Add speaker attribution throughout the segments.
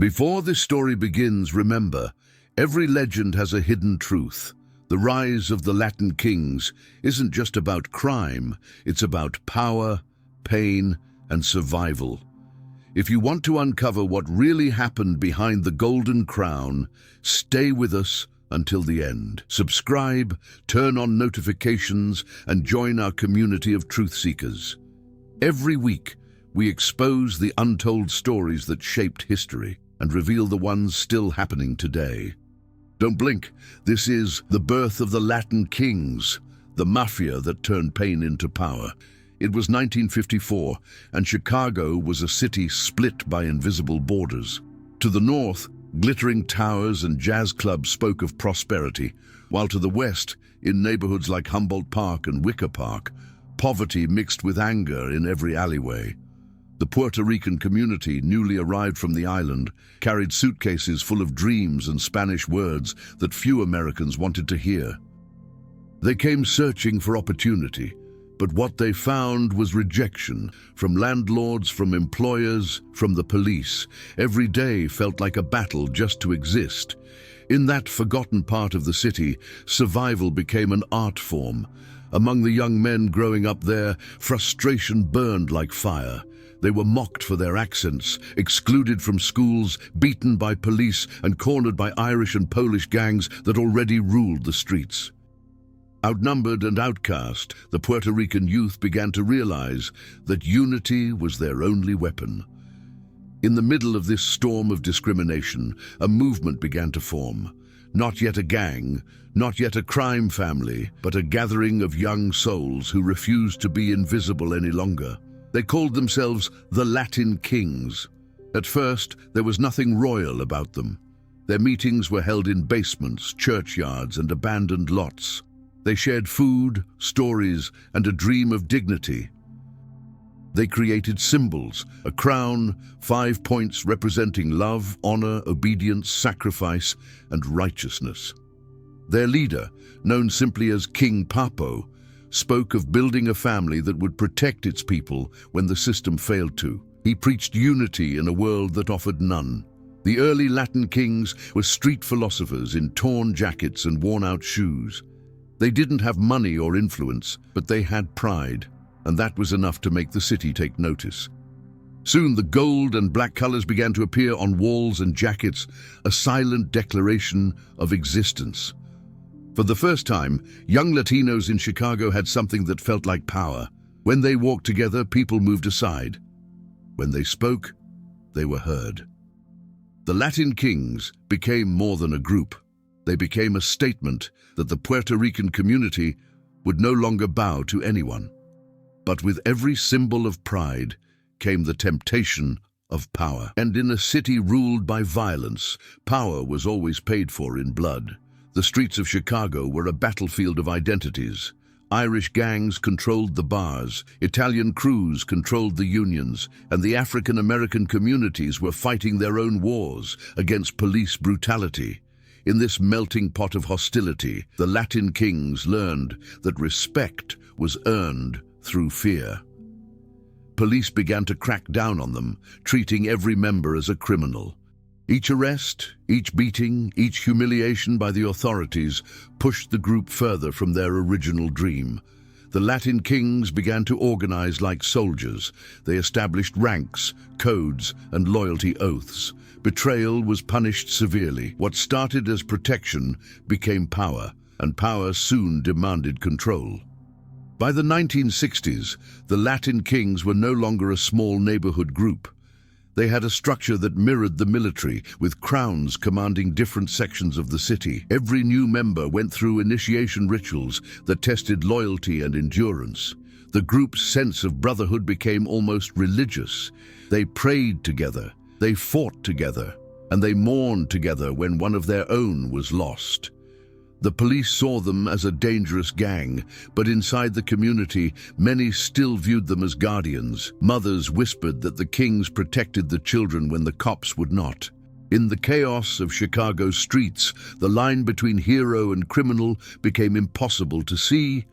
Speaker 1: Before this story begins, remember, every legend has a hidden truth. The rise of the Latin kings isn't just about crime, it's about power, pain, and survival. If you want to uncover what really happened behind the Golden Crown, stay with us until the end. Subscribe, turn on notifications, and join our community of truth seekers. Every week, we expose the untold stories that shaped history and reveal the ones still happening today. Don't blink. This is the birth of the Latin kings, the mafia that turned pain into power. It was 1954, and Chicago was a city split by invisible borders. To the north, glittering towers and jazz clubs spoke of prosperity, while to the west, in neighborhoods like Humboldt Park and Wicker Park, poverty mixed with anger in every alleyway. The Puerto Rican community, newly arrived from the island, carried suitcases full of dreams and Spanish words that few Americans wanted to hear. They came searching for opportunity, but what they found was rejection from landlords, from employers, from the police. Every day felt like a battle just to exist. In that forgotten part of the city, survival became an art form. Among the young men growing up there, frustration burned like fire. They were mocked for their accents, excluded from schools, beaten by police, and cornered by Irish and Polish gangs that already ruled the streets. Outnumbered and outcast, the Puerto Rican youth began to realize that unity was their only weapon. In the middle of this storm of discrimination, a movement began to form. Not yet a gang, not yet a crime family, but a gathering of young souls who refused to be invisible any longer. They called themselves the Latin Kings. At first, there was nothing royal about them. Their meetings were held in basements, churchyards, and abandoned lots. They shared food, stories, and a dream of dignity. They created symbols, a crown, 5 points representing love, honor, obedience, sacrifice, and righteousness. Their leader, known simply as King Papo, spoke of building a family that would protect its people when the system failed to. He preached unity in a world that offered none. The early Latin kings were street philosophers in torn jackets and worn-out shoes. They didn't have money or influence, but they had pride, and that was enough to make the city take notice. Soon the gold and black colors began to appear on walls and jackets, a silent declaration of existence. For the first time, young Latinos in Chicago had something that felt like power. When they walked together, people moved aside. When they spoke, they were heard. The Latin kings became more than a group. They became a statement that the Puerto Rican community would no longer bow to anyone. But with every symbol of pride came the temptation of power. And in a city ruled by violence, power was always paid for in blood. The streets of Chicago were a battlefield of identities. Irish gangs controlled the bars, Italian crews controlled the unions, and the African American communities were fighting their own wars against police brutality. In this melting pot of hostility, the Latin kings learned that respect was earned through fear. Police began to crack down on them, treating every member as a criminal. Each arrest, each beating, each humiliation by the authorities pushed the group further from their original dream. The Latin kings began to organize like soldiers. They established ranks, codes, and loyalty oaths. Betrayal was punished severely. What started as protection became power, and power soon demanded control. By the 1960s, the Latin kings were no longer a small neighborhood group. They had a structure that mirrored the military, with crowns commanding different sections of the city. Every new member went through initiation rituals that tested loyalty and endurance. The group's sense of brotherhood became almost religious. They prayed together, they fought together, and they mourned together when one of their own was lost. The police saw them as a dangerous gang, but inside the community, many still viewed them as guardians. Mothers whispered that the kings protected the children when the cops would not. In the chaos of Chicago's streets, the line between hero and criminal became impossible to see.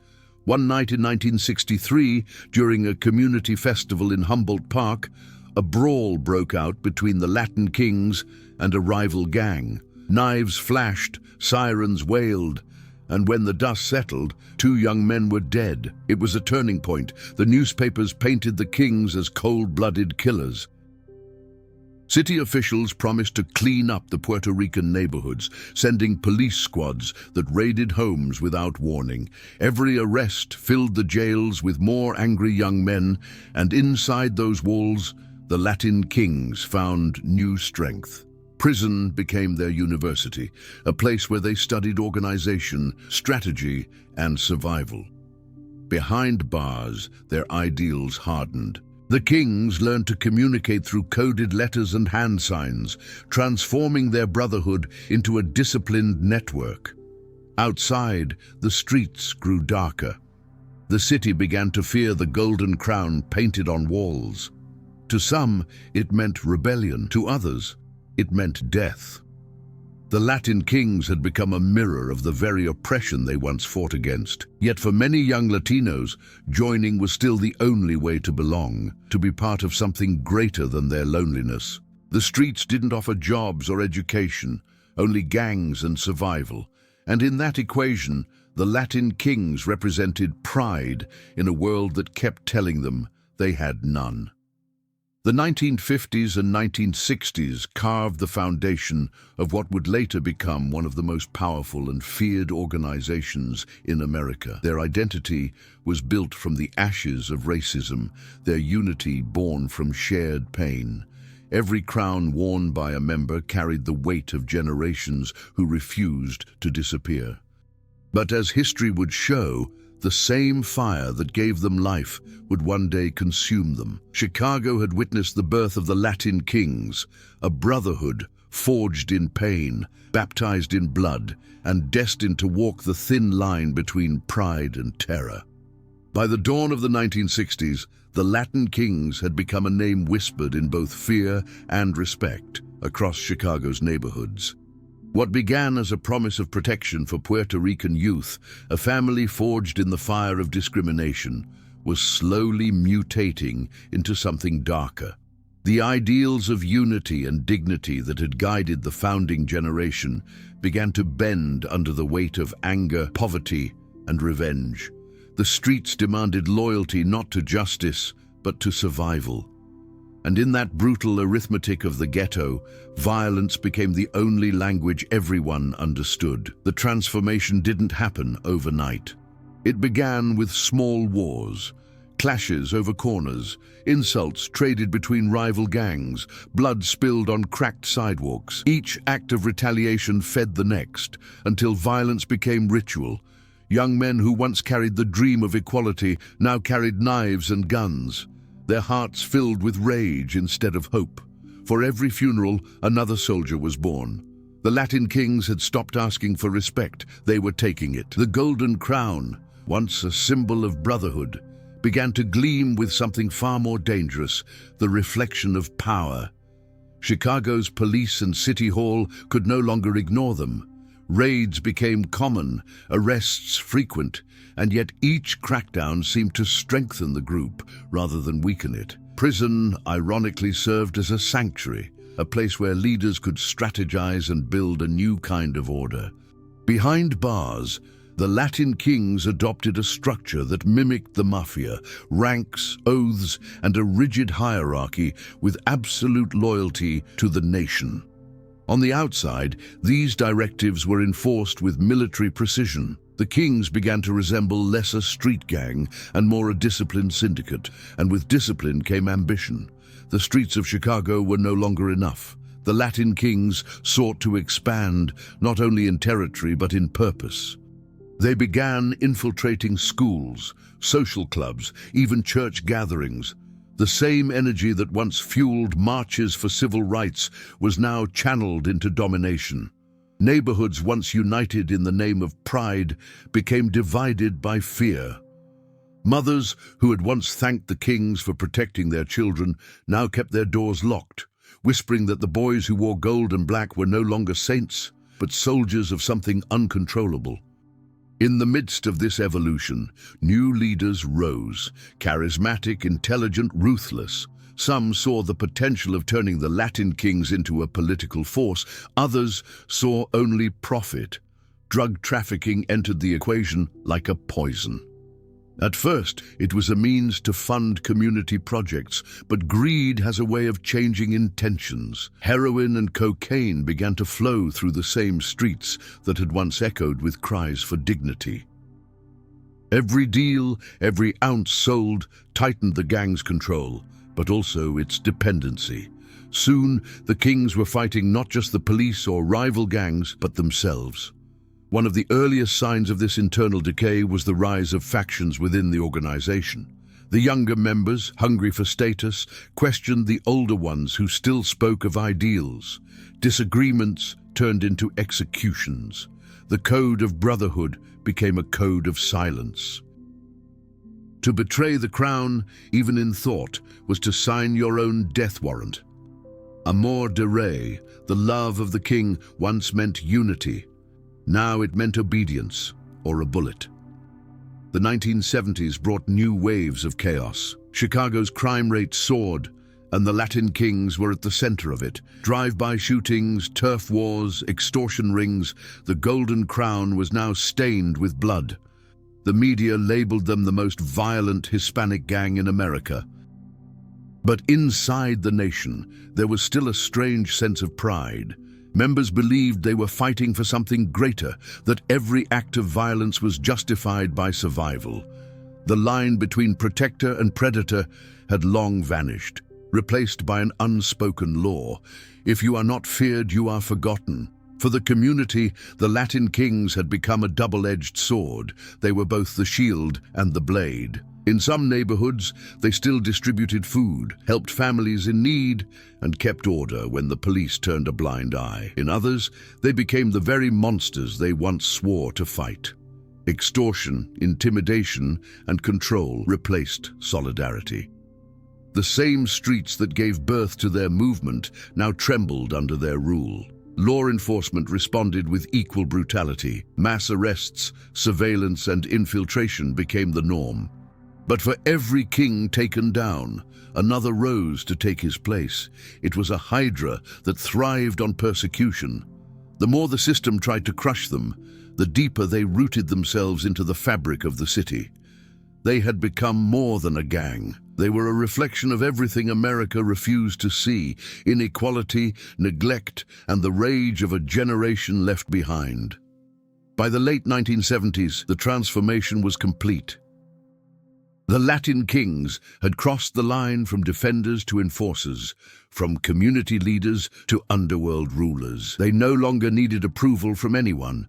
Speaker 1: One night in 1963, during a community festival in Humboldt Park, a brawl broke out between the Latin kings and a rival gang. Knives flashed, sirens wailed, and when the dust settled, 2 young men were dead. It was a turning point. The newspapers painted the kings as cold-blooded killers. City officials promised to clean up the Puerto Rican neighborhoods, sending police squads that raided homes without warning. Every arrest filled the jails with more angry young men, and inside those walls, the Latin kings found new strength. Prison became their university, a place where they studied organization, strategy, and survival. Behind bars, their ideals hardened. The kings learned to communicate through coded letters and hand signs, transforming their brotherhood into a disciplined network. Outside, the streets grew darker. The city began to fear the golden crown painted on walls. To some, it meant rebellion. To others, it meant death. The Latin kings had become a mirror of the very oppression they once fought against. Yet for many young Latinos, joining was still the only way to belong, to be part of something greater than their loneliness. The streets didn't offer jobs or education, only gangs and survival. And in that equation, the Latin kings represented pride in a world that kept telling them they had none. The 1950s and 1960s carved the foundation of what would later become one of the most powerful and feared organizations in America. Their identity was built from the ashes of racism, their unity born from shared pain. Every crown worn by a member carried the weight of generations who refused to disappear. But as history would show, the same fire that gave them life would one day consume them. Chicago had witnessed the birth of the Latin kings, a brotherhood forged in pain, baptized in blood, and destined to walk the thin line between pride and terror. By the dawn of the 1960s, the Latin kings had become a name whispered in both fear and respect across Chicago's neighborhoods. What began as a promise of protection for Puerto Rican youth, a family forged in the fire of discrimination, was slowly mutating into something darker. The ideals of unity and dignity that had guided the founding generation began to bend under the weight of anger, poverty, and revenge. The streets demanded loyalty not to justice, but to survival. And in that brutal arithmetic of the ghetto, violence became the only language everyone understood. The transformation didn't happen overnight. It began with small wars, clashes over corners, insults traded between rival gangs, blood spilled on cracked sidewalks. Each act of retaliation fed the next, until violence became ritual. Young men who once carried the dream of equality now carried knives and guns, their hearts filled with rage instead of hope. For every funeral, another soldier was born. The Latin kings had stopped asking for respect, they were taking it. The golden crown, once a symbol of brotherhood, began to gleam with something far more dangerous, the reflection of power. Chicago's police and city hall could no longer ignore them. Raids became common, arrests frequent, and yet each crackdown seemed to strengthen the group rather than weaken it. Prison, ironically, served as a sanctuary, a place where leaders could strategize and build a new kind of order. Behind bars, the Latin kings adopted a structure that mimicked the MAFIA, ranks, oaths, and a rigid hierarchy with absolute loyalty to the nation. On the outside, these directives were enforced with military precision. The kings began to resemble less a street gang and more a disciplined syndicate, and with discipline came ambition. The streets of Chicago were no longer enough. The Latin kings sought to expand, not only in territory but in purpose. They began infiltrating schools, social clubs, even church gatherings. The same energy that once fueled marches for civil rights was now channeled into domination. Neighborhoods once united in the name of pride became divided by fear. Mothers who had once thanked the kings for protecting their children now kept their doors locked, whispering that the boys who wore gold and black were no longer saints, but soldiers of something uncontrollable. In the midst of this evolution, new leaders rose, charismatic, intelligent, ruthless. Some saw the potential of turning the Latin kings into a political force. Others saw only profit. Drug trafficking entered the equation like a poison. At first, it was a means to fund community projects, but greed has a way of changing intentions. Heroin and cocaine began to flow through the same streets that had once echoed with cries for dignity. Every deal, every ounce sold, tightened the gang's control, but also its dependency. Soon, the kings were fighting not just the police or rival gangs, but themselves. One of the earliest signs of this internal decay was the rise of factions within the organization. The younger members, hungry for status, questioned the older ones who still spoke of ideals. Disagreements turned into executions. The code of brotherhood became a code of silence. To betray the crown, even in thought, was to sign your own death warrant. Amour de rey, the love of the king, once meant unity. Now it meant obedience, or a bullet. The 1970s brought new waves of chaos. Chicago's crime rate soared, and the Latin kings were at the center of it. Drive-by shootings, turf wars, extortion rings, the Golden Crown was now stained with blood. The media labeled them the most violent Hispanic gang in America. But inside the nation, there was still a strange sense of pride. Members believed they were fighting for something greater, that every act of violence was justified by survival. The line between protector and predator had long vanished, replaced by an unspoken law. If you are not feared, you are forgotten. For the community, the Latin kings had become a double-edged sword. They were both the shield and the blade. In some neighborhoods, they still distributed food, helped families in need, and kept order when the police turned a blind eye. In others, they became the very monsters they once swore to fight. Extortion, intimidation, and control replaced solidarity. The same streets that gave birth to their movement now trembled under their rule. Law enforcement responded with equal brutality. Mass arrests, surveillance, and infiltration became the norm. But for every king taken down, another rose to take his place. It was a hydra that thrived on persecution. The more the system tried to crush them, the deeper they rooted themselves into the fabric of the city. They had become more than a gang. They were a reflection of everything America refused to see: inequality, neglect, and the rage of a generation left behind. By the late 1970s, the transformation was complete. The Latin kings had crossed the line from defenders to enforcers, from community leaders to underworld rulers. They no longer needed approval from anyone.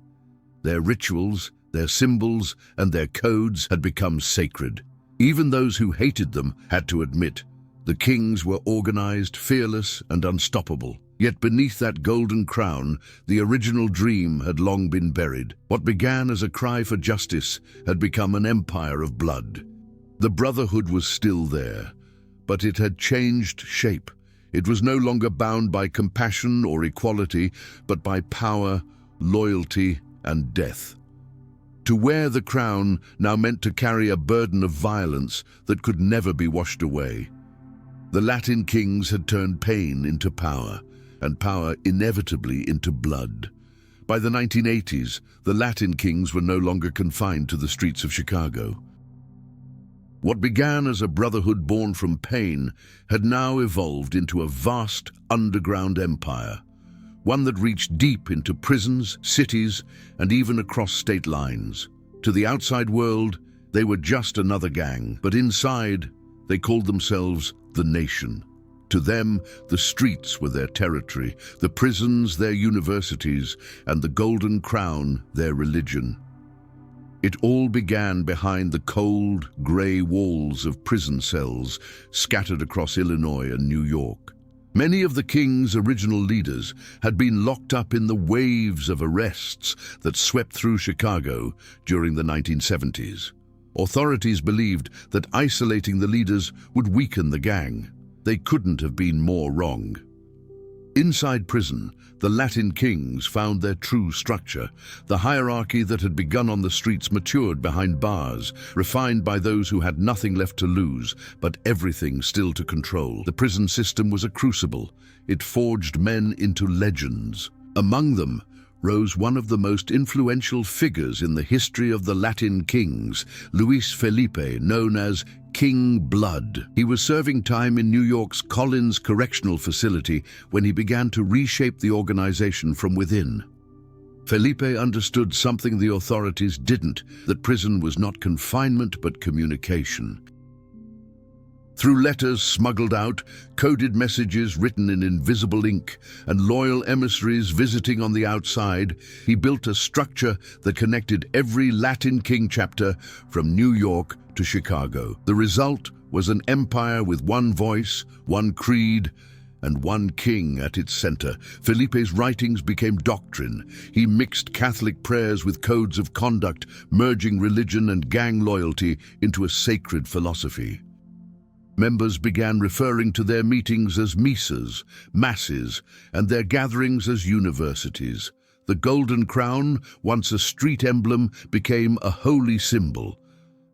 Speaker 1: Their rituals, their symbols, and their codes had become sacred. Even those who hated them had to admit the kings were organized, fearless, and unstoppable. Yet beneath that golden crown, the original dream had long been buried. What began as a cry for justice had become an empire of blood. The brotherhood was still there, but it had changed shape. It was no longer bound by compassion or equality, but by power, loyalty, and death. To wear the crown now meant to carry a burden of violence that could never be washed away. The Latin kings had turned pain into power, and power inevitably into blood. By the 1980s, the Latin kings were no longer confined to the streets of Chicago. What began as a brotherhood born from pain had now evolved into a vast underground empire, one that reached deep into prisons, cities, and even across state lines. To the outside world, they were just another gang, but inside, they called themselves the nation. To them, the streets were their territory, the prisons their universities, and the Golden Crown their religion. It all began behind the cold, grey walls of prison cells scattered across Illinois and New York. Many of the king's original leaders had been locked up in the waves of arrests that swept through Chicago during the 1970s. Authorities believed that isolating the leaders would weaken the gang. They couldn't have been more wrong. Inside prison, the Latin kings found their true structure. The hierarchy that had begun on the streets matured behind bars, refined by those who had nothing left to lose, but everything still to control. The prison system was a crucible. It forged men into legends. Among them rose one of the most influential figures in the history of the Latin kings, Luis Felipe, known as King Blood. He was serving time in New York's Collins Correctional Facility when he began to reshape the organization from within. Felipe understood something the authorities didn't, that prison was not confinement but communication. Through letters smuggled out, coded messages written in invisible ink, and loyal emissaries visiting on the outside, he built a structure that connected every Latin king chapter from New York to Chicago. The result was an empire with one voice, one creed, and one king at its center. Felipe's writings became doctrine. He mixed Catholic prayers with codes of conduct, merging religion and gang loyalty into a sacred philosophy. Members began referring to their meetings as misas, masses, and their gatherings as universities. The golden crown, once a street emblem, became a holy symbol.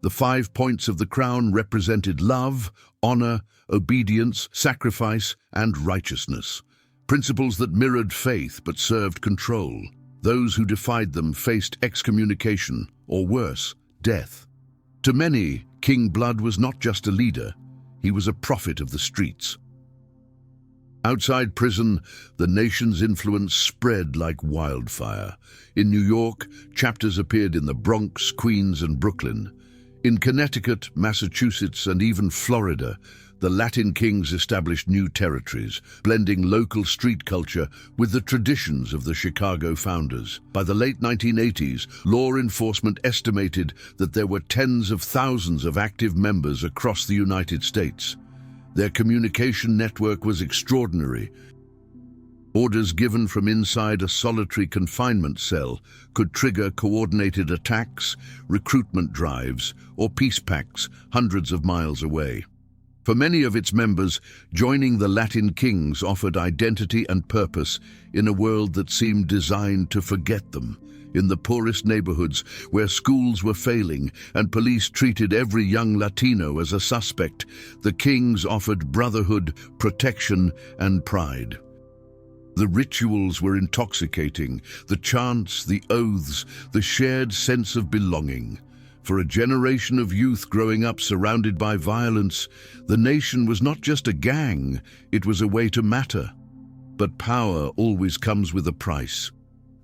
Speaker 1: The 5 points of the crown represented love, honor, obedience, sacrifice, and righteousness. Principles that mirrored faith but served control. Those who defied them faced excommunication, or worse, death. To many, King Blood was not just a leader. He was a prophet of the streets. Outside prison, the nation's influence spread like wildfire. In New York, chapters appeared in the Bronx, Queens, and Brooklyn. In Connecticut, Massachusetts, and even Florida, the Latin kings established new territories, blending local street culture with the traditions of the Chicago founders. By the late 1980s, law enforcement estimated that there were tens of thousands of active members across the United States. Their communication network was extraordinary. Orders given from inside a solitary confinement cell could trigger coordinated attacks, recruitment drives, or peace pacts hundreds of miles away. For many of its members, joining the Latin kings offered identity and purpose in a world that seemed designed to forget them. In the poorest neighborhoods, where schools were failing and police treated every young Latino as a suspect, the kings offered brotherhood, protection, and pride. The rituals were intoxicating, the chants, the oaths, the shared sense of belonging. For a generation of youth growing up surrounded by violence, the nation was not just a gang, it was a way to matter. But power always comes with a price.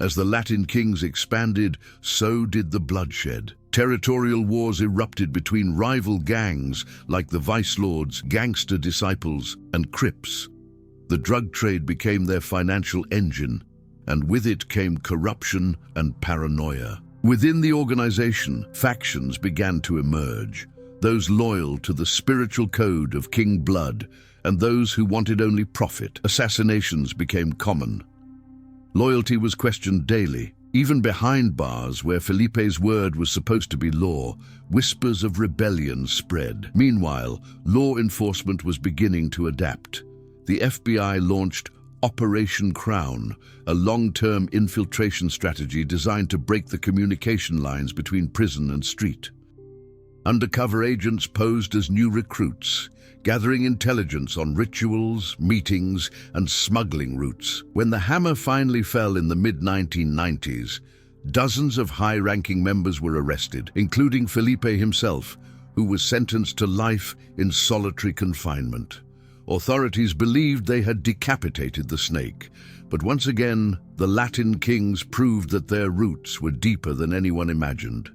Speaker 1: As the Latin kings expanded, so did the bloodshed. Territorial wars erupted between rival gangs like the Vice Lords, Gangster Disciples, and Crips. The drug trade became their financial engine, and with it came corruption and paranoia. Within the organization, factions began to emerge, those loyal to the spiritual code of King Blood and those who wanted only profit. Assassinations became common. Loyalty was questioned daily. Even behind bars, where Felipe's word was supposed to be law, whispers of rebellion spread. Meanwhile, law enforcement was beginning to adapt. The FBI launched Operation Crown, a long-term infiltration strategy designed to break the communication lines between prison and street. Undercover agents posed as new recruits, gathering intelligence on rituals, meetings, and smuggling routes. When the hammer finally fell in the mid-1990s, dozens of high-ranking members were arrested, including Felipe himself, who was sentenced to life in solitary confinement. Authorities believed they had decapitated the snake, but once again, the Latin kings proved that their roots were deeper than anyone imagined.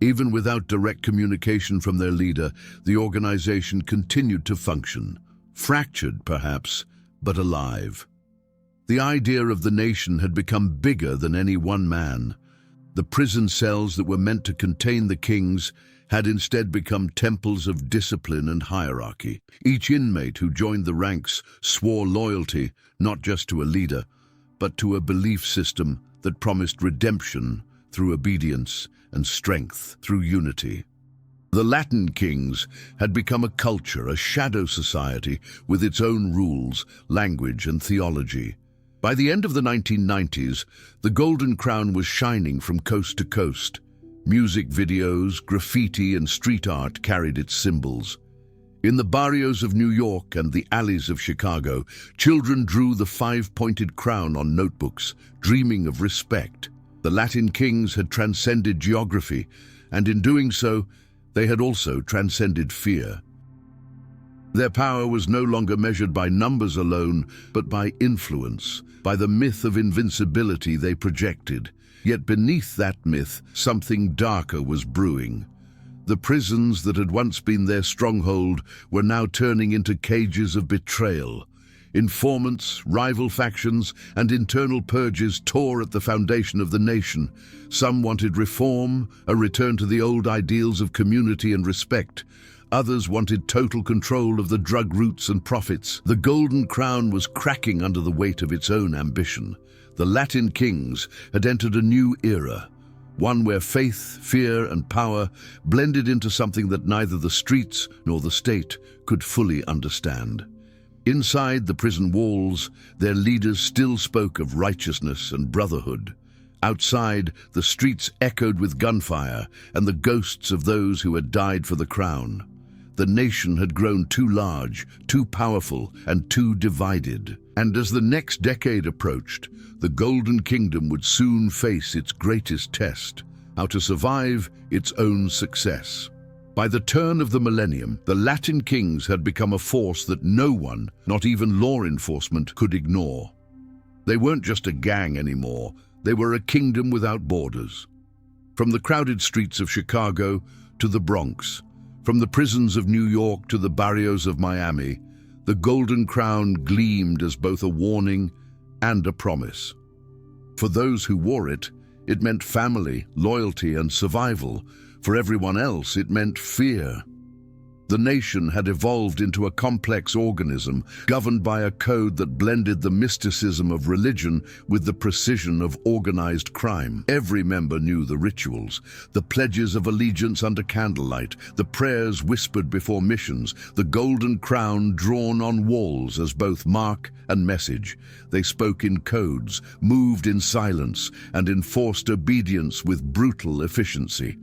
Speaker 1: Even without direct communication from their leader, the organization continued to function, fractured perhaps, but alive. The idea of the nation had become bigger than any one man. The prison cells that were meant to contain the kings had instead become temples of discipline and hierarchy. Each inmate who joined the ranks swore loyalty not just to a leader, but to a belief system that promised redemption through obedience and strength through unity. The Latin kings had become a culture, a shadow society with its own rules, language, and theology. By the end of the 1990s, the Golden Crown was shining from coast to coast. Music videos, graffiti, and street art carried its symbols. In the barrios of New York and the alleys of Chicago, children drew the five-pointed crown on notebooks, dreaming of respect. The Latin kings had transcended geography, and in doing so, they had also transcended fear. Their power was no longer measured by numbers alone, but by influence, by the myth of invincibility they projected. Yet beneath that myth, something darker was brewing. The prisons that had once been their stronghold were now turning into cages of betrayal. Informants, rival factions, and internal purges tore at the foundation of the nation. Some wanted reform, a return to the old ideals of community and respect. Others wanted total control of the drug routes and profits. The Golden Crown was cracking under the weight of its own ambition. The Latin kings had entered a new era, one where faith, fear, and power blended into something that neither the streets nor the state could fully understand. Inside the prison walls, their leaders still spoke of righteousness and brotherhood. Outside, the streets echoed with gunfire and the ghosts of those who had died for the crown. The nation had grown too large, too powerful, and too divided. And as the next decade approached, the Golden Kingdom would soon face its greatest test: how to survive its own success. By the turn of the millennium, the Latin kings had become a force that no one, not even law enforcement, could ignore. They weren't just a gang anymore, they were a kingdom without borders. From the crowded streets of Chicago to the Bronx, from the prisons of New York to the barrios of Miami, the Golden Crown gleamed as both a warning and a promise. For those who wore it, it meant family, loyalty, and survival. For everyone else, it meant fear. The nation had evolved into a complex organism, governed by a code that blended the mysticism of religion with the precision of organized crime. Every member knew the rituals, the pledges of allegiance under candlelight, the prayers whispered before missions, the golden crown drawn on walls as both mark and message. They spoke in codes, moved in silence, and enforced obedience with brutal efficiency.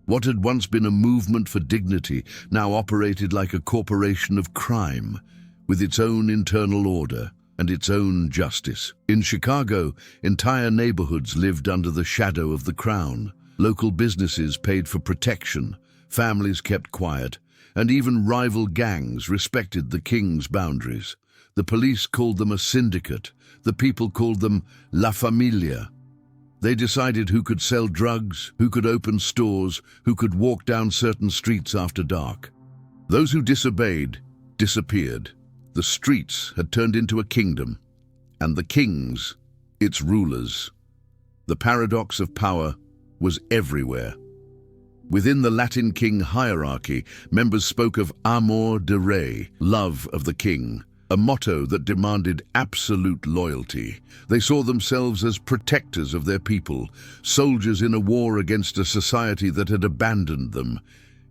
Speaker 1: What had once been a movement for dignity now operated like a corporation of crime, with its own internal order and its own justice. In Chicago, entire neighborhoods lived under the shadow of the crown. Local businesses paid for protection, families kept quiet, and even rival gangs respected the king's boundaries. The police called them a syndicate, the people called them La Familia. They decided who could sell drugs, who could open stores, who could walk down certain streets after dark. Those who disobeyed disappeared. The streets had turned into a kingdom, and the kings, its rulers. The paradox of power was everywhere. Within the Latin king hierarchy, members spoke of amor de rey, love of the king, a motto that demanded absolute loyalty. They saw themselves as protectors of their people, soldiers in a war against a society that had abandoned them.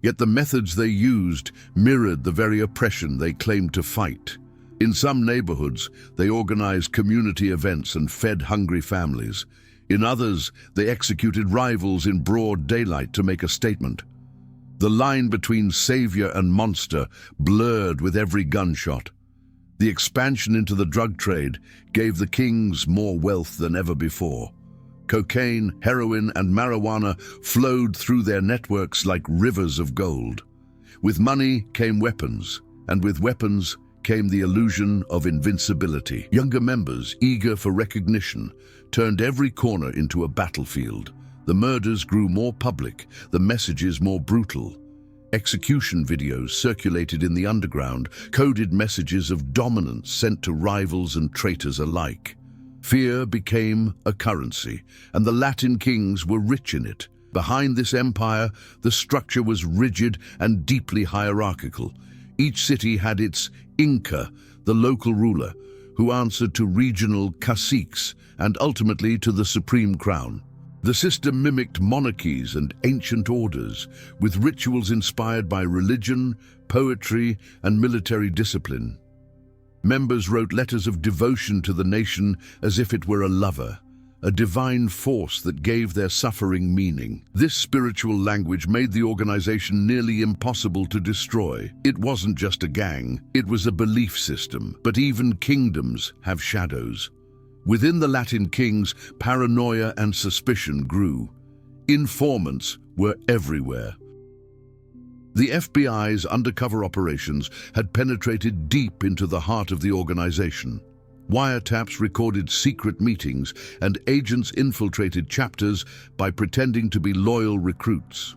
Speaker 1: Yet the methods they used mirrored the very oppression they claimed to fight. In some neighborhoods, they organized community events and fed hungry families. In others, they executed rivals in broad daylight to make a statement. The line between savior and monster blurred with every gunshot. The expansion into the drug trade gave the kings more wealth than ever before. Cocaine, heroin, and marijuana flowed through their networks like rivers of gold. With money came weapons, and with weapons came the illusion of invincibility. Younger members, eager for recognition, turned every corner into a battlefield. The murders grew more public, the messages more brutal. Execution videos circulated in the underground, coded messages of dominance sent to rivals and traitors alike. Fear became a currency, and the Latin kings were rich in it. Behind this empire, the structure was rigid and deeply hierarchical. Each city had its Inca, the local ruler, who answered to regional caciques and ultimately to the supreme crown. The system mimicked monarchies and ancient orders, with rituals inspired by religion, poetry, and military discipline. Members wrote letters of devotion to the nation as if it were a lover, a divine force that gave their suffering meaning. This spiritual language made the organization nearly impossible to destroy. It wasn't just a gang, it was a belief system. But even kingdoms have shadows. Within the Latin kings, paranoia and suspicion grew. Informants were everywhere. The FBI's undercover operations had penetrated deep into the heart of the organization. Wiretaps recorded secret meetings, and agents infiltrated chapters by pretending to be loyal recruits.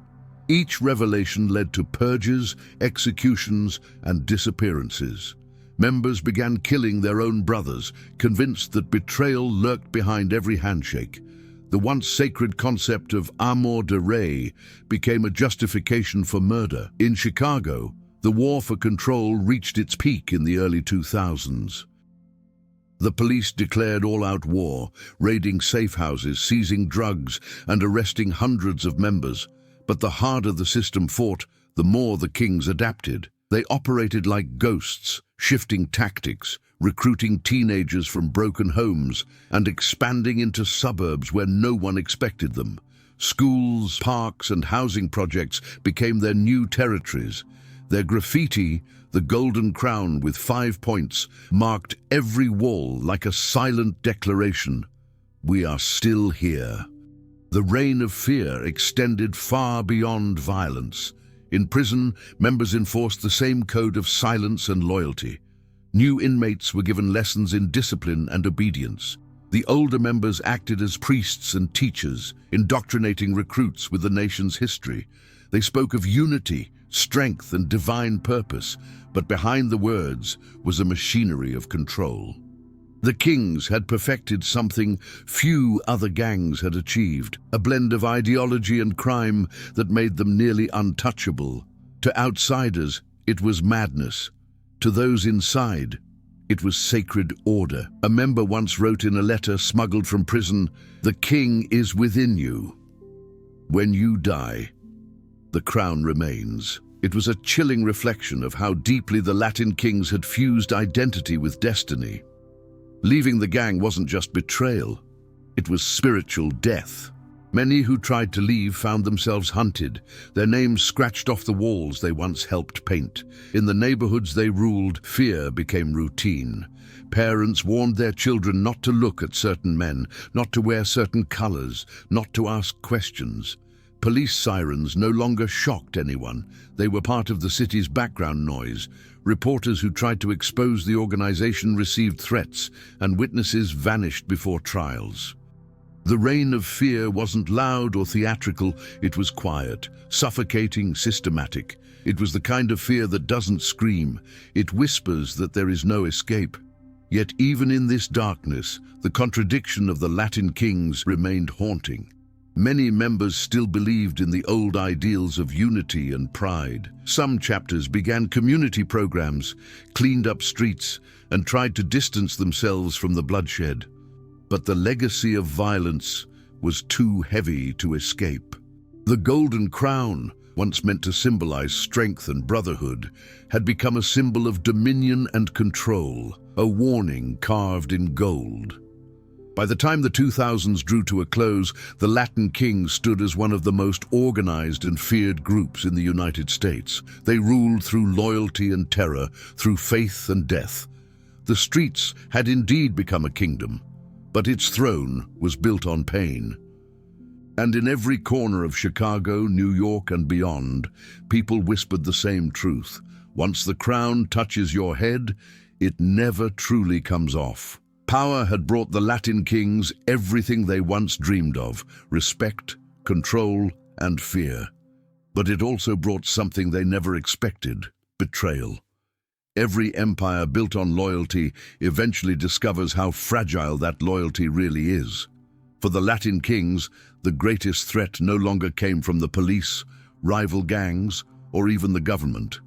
Speaker 1: Each revelation led to purges, executions, and disappearances. Members began killing their own brothers, convinced that betrayal lurked behind every handshake. The once sacred concept of amour de re became a justification for murder. In Chicago, the war for control reached its peak in the early 2000s. The police declared all-out war, raiding safe houses, seizing drugs, and arresting hundreds of members. But the harder the system fought, the more the kings adapted. They operated like ghosts, shifting tactics, recruiting teenagers from broken homes, and expanding into suburbs where no one expected them. Schools, parks, and housing projects became their new territories. Their graffiti, the golden crown with 5 points, marked every wall like a silent declaration: "We are still here." The reign of fear extended far beyond violence. In prison, members enforced the same code of silence and loyalty. New inmates were given lessons in discipline and obedience. The older members acted as priests and teachers, indoctrinating recruits with the nation's history. They spoke of unity, strength, and divine purpose, but behind the words was a machinery of control. The kings had perfected something few other gangs had achieved, a blend of ideology and crime that made them nearly untouchable. To outsiders, it was madness. To those inside, it was sacred order. A member once wrote in a letter smuggled from prison, "The king is within you. When you die, the crown remains." It was a chilling reflection of how deeply the Latin kings had fused identity with destiny. Leaving the gang wasn't just betrayal, it was spiritual death. Many who tried to leave found themselves hunted, their names scratched off the walls they once helped paint. In the neighborhoods they ruled, fear became routine. Parents warned their children not to look at certain men, not to wear certain colors, not to ask questions. Police sirens no longer shocked anyone. They were part of the city's background noise. Reporters who tried to expose the organization received threats, and witnesses vanished before trials. The reign of fear wasn't loud or theatrical, it was quiet, suffocating, systematic. It was the kind of fear that doesn't scream, it whispers that there is no escape. Yet even in this darkness, the contradiction of the Latin kings remained haunting. Many members still believed in the old ideals of unity and pride. Some chapters began community programs, cleaned up streets, and tried to distance themselves from the bloodshed. But the legacy of violence was too heavy to escape. The golden crown, once meant to symbolize strength and brotherhood, had become a symbol of dominion and control, a warning carved in gold. By the time the 2000s drew to a close, the Latin kings stood as one of the most organized and feared groups in the United States. They ruled through loyalty and terror, through faith and death. The streets had indeed become a kingdom, but its throne was built on pain. And in every corner of Chicago, New York, and beyond, people whispered the same truth. Once the crown touches your head, it never truly comes off. Power had brought the Latin kings everything they once dreamed of: respect, control, and fear. But it also brought something they never expected: betrayal. Every empire built on loyalty eventually discovers how fragile that loyalty really is. For the Latin kings, the greatest threat no longer came from the police, rival gangs, or even the government.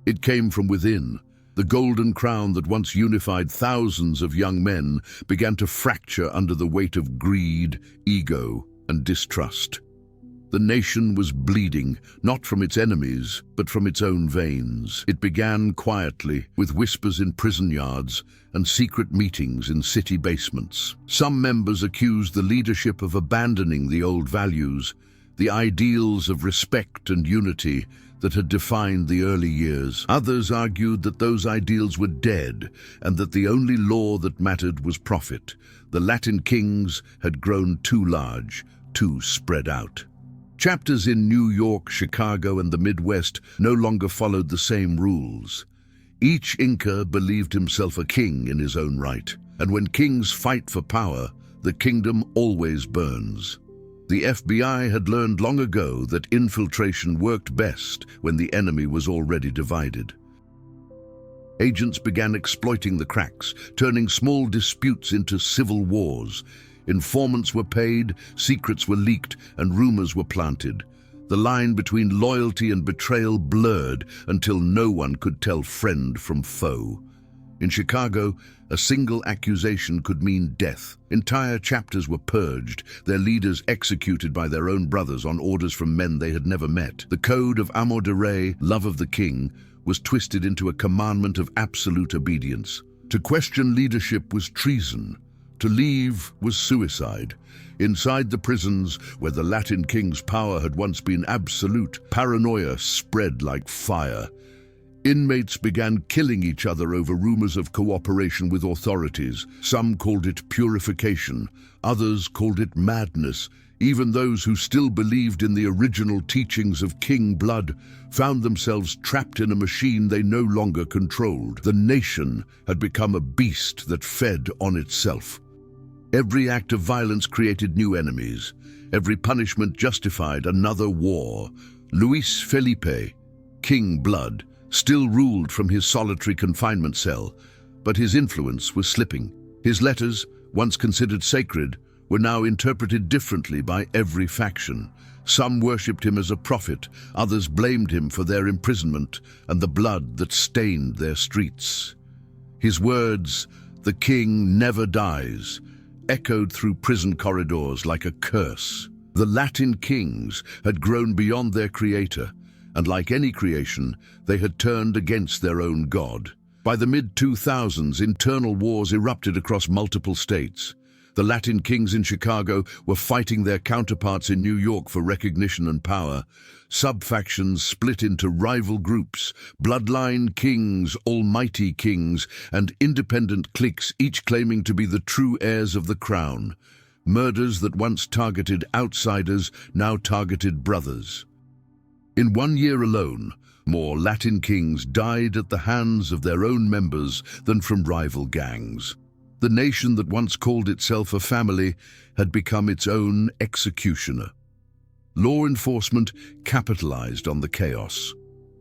Speaker 1: It came from within. The golden crown that once unified thousands of young men began to fracture under the weight of greed, ego, and distrust. The nation was bleeding, not from its enemies, but from its own veins. It began quietly, with whispers in prison yards and secret meetings in city basements. Some members accused the leadership of abandoning the old values, the ideals of respect and unity that had defined the early years. Others argued that those ideals were dead and that the only law that mattered was profit. The Latin kings had grown too large, too spread out. Chapters in New York, Chicago, and the Midwest no longer followed the same rules. Each Inca believed himself a king in his own right, and when kings fight for power, the kingdom always burns. The FBI had learned long ago that infiltration worked best when the enemy was already divided. Agents began exploiting the cracks, turning small disputes into civil wars. Informants were paid, secrets were leaked, and rumors were planted. The line between loyalty and betrayal blurred until no one could tell friend from foe. In Chicago, a single accusation could mean death. Entire chapters were purged, their leaders executed by their own brothers on orders from men they had never met. The code of amor de re, love of the king, was twisted into a commandment of absolute obedience. To question leadership was treason. To leave was suicide. Inside the prisons, where the Latin king's power had once been absolute, paranoia spread like fire. Inmates began killing each other over rumors of cooperation with authorities. Some called it purification, others called it madness. Even those who still believed in the original teachings of King Blood found themselves trapped in a machine they no longer controlled. The nation had become a beast that fed on itself. Every act of violence created new enemies. Every punishment justified another war. Luis Felipe, King Blood, still ruled from his solitary confinement cell, but his influence was slipping. His letters, once considered sacred, were now interpreted differently by every faction. Some worshipped him as a prophet, others blamed him for their imprisonment and the blood that stained their streets. His words, "The king never dies," echoed through prison corridors like a curse. The Latin kings had grown beyond their creator, and like any creation, they had turned against their own god. By the mid-2000s, internal wars erupted across multiple states. The Latin kings in Chicago were fighting their counterparts in New York for recognition and power. Sub-factions split into rival groups, bloodline kings, almighty kings, and independent cliques, each claiming to be the true heirs of the crown. Murders that once targeted outsiders now targeted brothers. In 1 year alone, more Latin kings died at the hands of their own members than from rival gangs. The nation that once called itself a family had become its own executioner. Law enforcement capitalized on the chaos.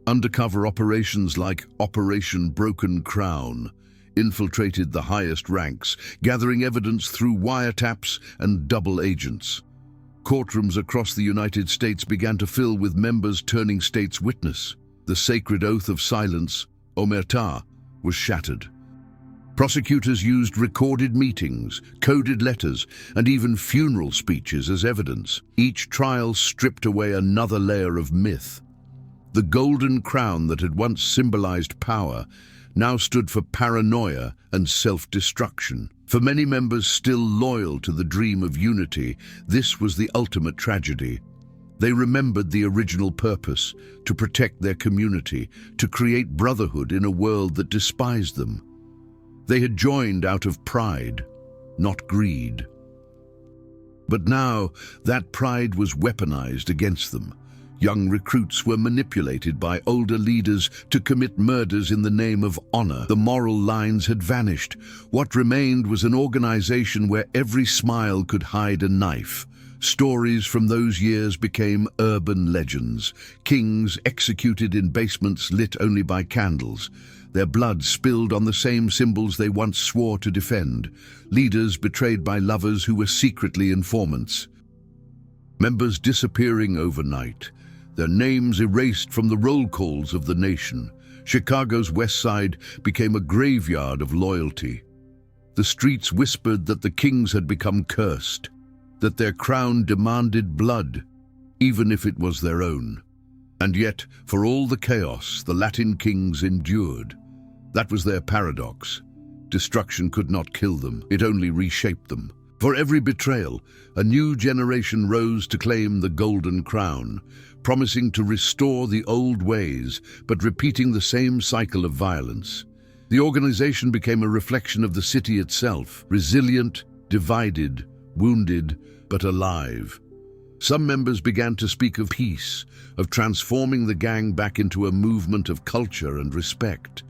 Speaker 1: Undercover operations like Operation Broken Crown infiltrated the highest ranks, gathering evidence through wiretaps and double agents. Courtrooms across the United States began to fill with members turning state's witness. The sacred oath of silence, omerta, was shattered. Prosecutors used recorded meetings, coded letters, and even funeral speeches as evidence. Each trial stripped away another layer of myth. The golden crown that had once symbolized power now stood for paranoia and self-destruction. For many members still loyal to the dream of unity, this was the ultimate tragedy. They remembered the original purpose, to protect their community, to create brotherhood in a world that despised them. They had joined out of pride, not greed. But now, that pride was weaponized against them. Young recruits were manipulated by older leaders to commit murders in the name of honor. The moral lines had vanished. What remained was an organization where every smile could hide a knife. Stories from those years became urban legends. Kings executed in basements lit only by candles. Their blood spilled on the same symbols they once swore to defend. Leaders betrayed by lovers who were secretly informants. Members disappearing overnight. Their names erased from the roll calls of the nation. Chicago's West Side became a graveyard of loyalty. The streets whispered that the kings had become cursed, that their crown demanded blood. even if it was their own. And yet, for all the chaos, the Latin kings endured. That was their paradox. Destruction could not kill them, it only reshaped them. For every betrayal, a new generation rose to claim the golden crown, promising to restore the old ways, but repeating the same cycle of violence. The organization became a reflection of the city itself, resilient, divided, wounded, but alive. Some members began to speak of peace, of transforming the gang back into a movement of culture and respect.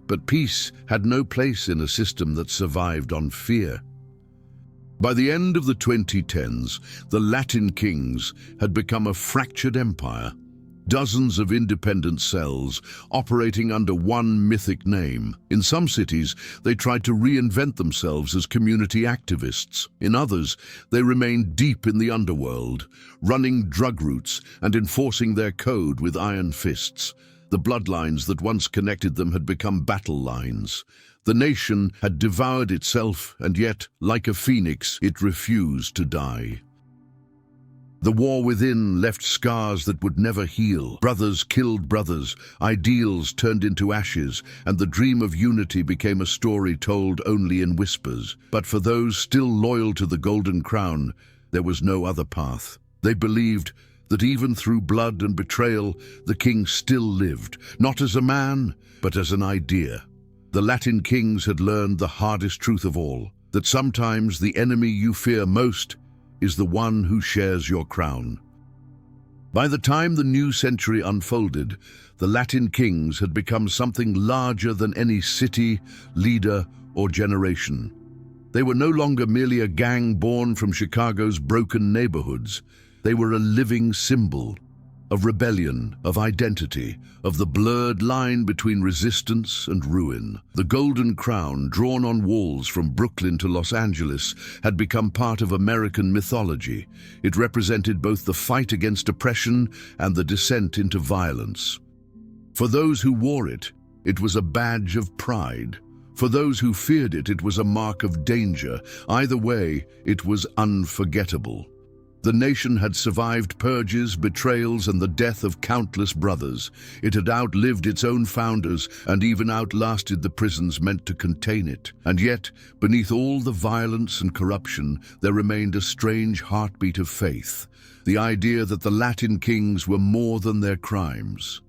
Speaker 1: But peace had no place in a system that survived on fear. By the end of the 2010s, the Latin kings had become a fractured empire. Dozens of independent cells operating under one mythic name. In some cities, they tried to reinvent themselves as community activists. In others, they remained deep in the underworld, running drug routes and enforcing their code with iron fists. The bloodlines that once connected them had become battle lines. The nation had devoured itself, and yet, like a phoenix, it refused to die. The war within left scars that would never heal. Brothers killed brothers, ideals turned into ashes, and the dream of unity became a story told only in whispers. But for those still loyal to the Golden Crown, there was no other path. They believed that even through blood and betrayal, the king still lived, not as a man, but as an idea. The Latin kings had learned the hardest truth of all, that sometimes the enemy you fear most is the one who shares your crown. By the time the new century unfolded, the Latin kings had become something larger than any city, leader, or generation. They were no longer merely a gang born from Chicago's broken neighborhoods. They were a living symbol of rebellion, of identity, of the blurred line between resistance and ruin. The Golden Crown, drawn on walls from Brooklyn to Los Angeles, had become part of American mythology. It represented both the fight against oppression and the descent into violence. For those who wore it, it was a badge of pride. For those who feared it, it was a mark of danger. Either way, it was unforgettable. The nation had survived purges, betrayals, and the death of countless brothers. It had outlived its own founders and even outlasted the prisons meant to contain it. And yet, beneath all the violence and corruption, there remained a strange heartbeat of faith, the idea that the Latin kings were more than their crimes.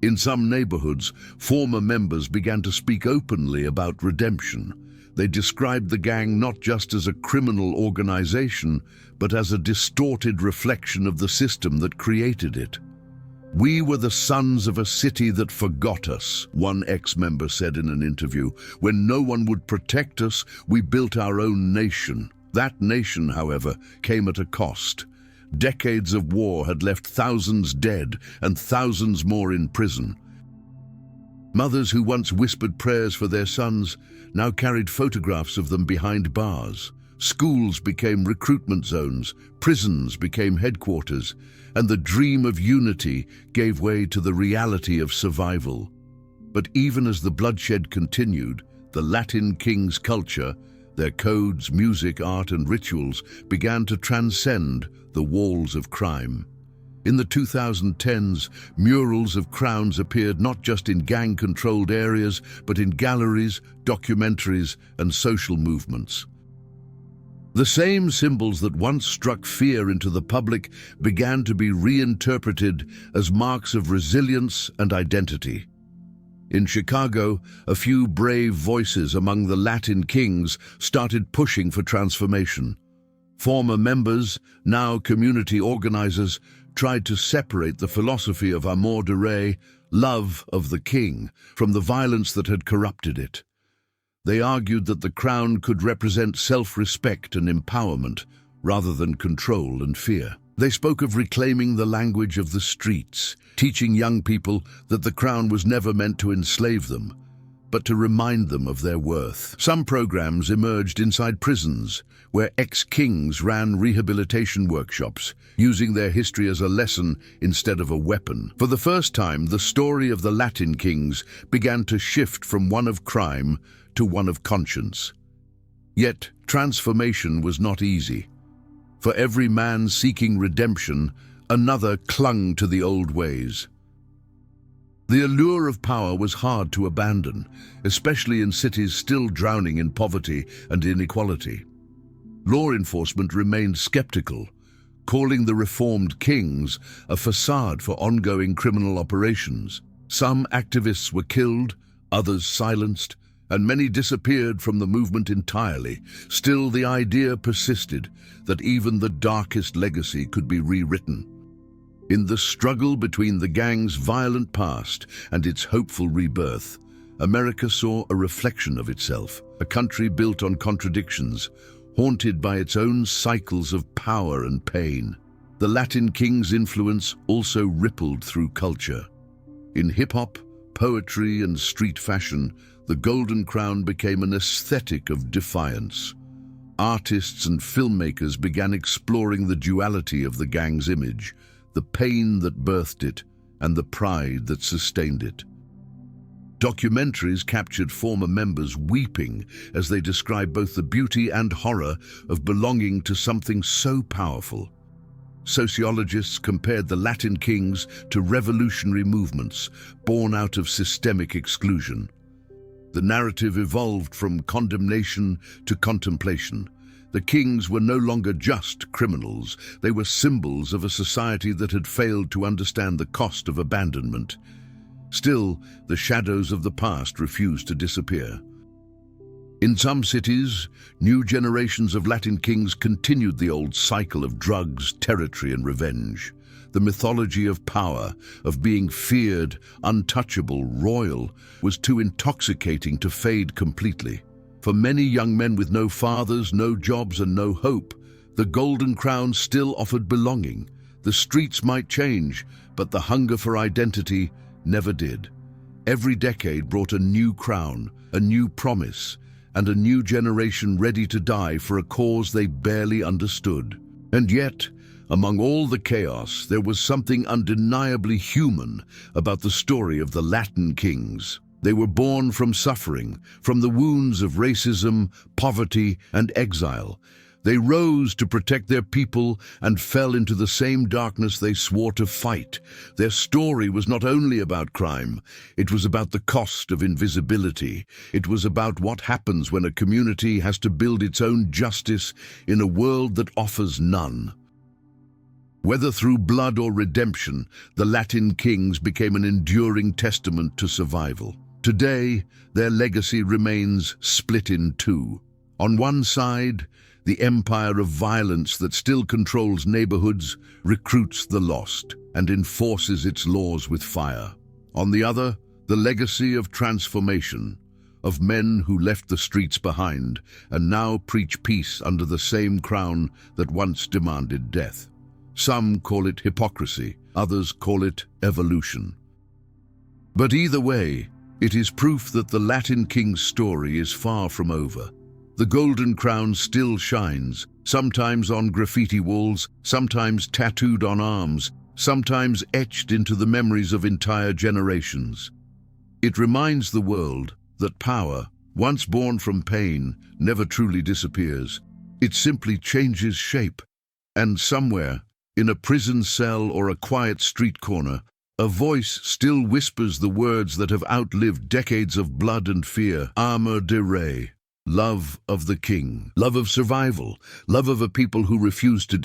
Speaker 1: In some neighborhoods, former members began to speak openly about redemption. They described the gang not just as a criminal organization, but as a distorted reflection of the system that created it. "We were the sons of a city that forgot us," one ex-member said in an interview. "When no one would protect us, we built our own nation." That nation, however, came at a cost. Decades of war had left thousands dead and thousands more in prison. Mothers who once whispered prayers for their sons now carried photographs of them behind bars. Schools became recruitment zones, prisons became headquarters, and the dream of unity gave way to the reality of survival. But even as the bloodshed continued, the Latin kings' culture, their codes, music, art, and rituals began to transcend the walls of crime. In the 2010s, murals of crowns appeared not just in gang-controlled areas, but in galleries, documentaries, and social movements. The same symbols that once struck fear into the public began to be reinterpreted as marks of resilience and identity. In Chicago, a few brave voices among the Latin kings started pushing for transformation. Former members, now community organizers, tried to separate the philosophy of amour de rey, love of the king, from the violence that had corrupted it. They argued that the crown could represent self-respect and empowerment, rather than control and fear. They spoke of reclaiming the language of the streets, teaching young people that the crown was never meant to enslave them, but to remind them of their worth. Some programs emerged inside prisons, where ex-kings ran rehabilitation workshops, using their history as a lesson instead of a weapon. For the first time, the story of the Latin kings began to shift from one of crime to one of conscience. Yet, transformation was not easy. For every man seeking redemption, Another clung to the old ways. The allure of power was hard to abandon, especially in cities still drowning in poverty and inequality. Law enforcement remained skeptical, calling the reformed kings a facade for ongoing criminal operations. Some activists were killed, others silenced, and many disappeared from the movement entirely. Still, the idea persisted that even the darkest legacy could be rewritten. In the struggle between the gang's violent past and its hopeful rebirth, America saw a reflection of itself, a country built on contradictions, haunted by its own cycles of power and pain. The Latin King's influence also rippled through culture. In hip-hop, poetry, and street fashion, the Golden Crown became an aesthetic of defiance. Artists and filmmakers began exploring the duality of the gang's image, the pain that birthed it, and the pride that sustained it. Documentaries captured former members weeping as they described both the beauty and horror of belonging to something so powerful. Sociologists compared the Latin Kings to revolutionary movements born out of systemic exclusion. The narrative evolved from condemnation to contemplation. The kings were no longer just criminals, they were symbols of a society that had failed to understand the cost of abandonment. Still, the shadows of the past refused to disappear. In some cities, new generations of Latin kings continued the old cycle of drugs, territory, and revenge. The mythology of power, of being feared, untouchable, royal, was too intoxicating to fade completely. For many young men with no fathers, no jobs, and no hope, the Golden Crown still offered belonging. The streets might change, but the hunger for identity never did. Every decade brought a new crown, a new promise, and a new generation ready to die for a cause they barely understood. And yet, among all the chaos, there was something undeniably human about the story of the Latin kings. They were born from suffering, from the wounds of racism, poverty, and exile. They rose to protect their people and fell into the same darkness they swore to fight. Their story was not only about crime, it was about the cost of invisibility. It was about what happens when a community has to build its own justice in a world that offers none. Whether through blood or redemption, the Latin kings became an enduring testament to survival. Today, their legacy remains split in two. On one side, the empire of violence that still controls neighborhoods, recruits the lost, and enforces its laws with fire. On the other, the legacy of transformation, of men who left the streets behind and now preach peace under the same crown that once demanded death. Some call it hypocrisy, others call it evolution. But either way, it is proof that the Latin king's story is far from over. The Golden Crown still shines, sometimes on graffiti walls, sometimes tattooed on arms, sometimes etched into the memories of entire generations. It reminds the world that power, once born from pain, never truly disappears. It simply changes shape, and somewhere, in a prison cell or a quiet street corner, a voice still whispers the words that have outlived decades of blood and fear. Amor de Rey, love of the king, love of survival, love of a people who refuse to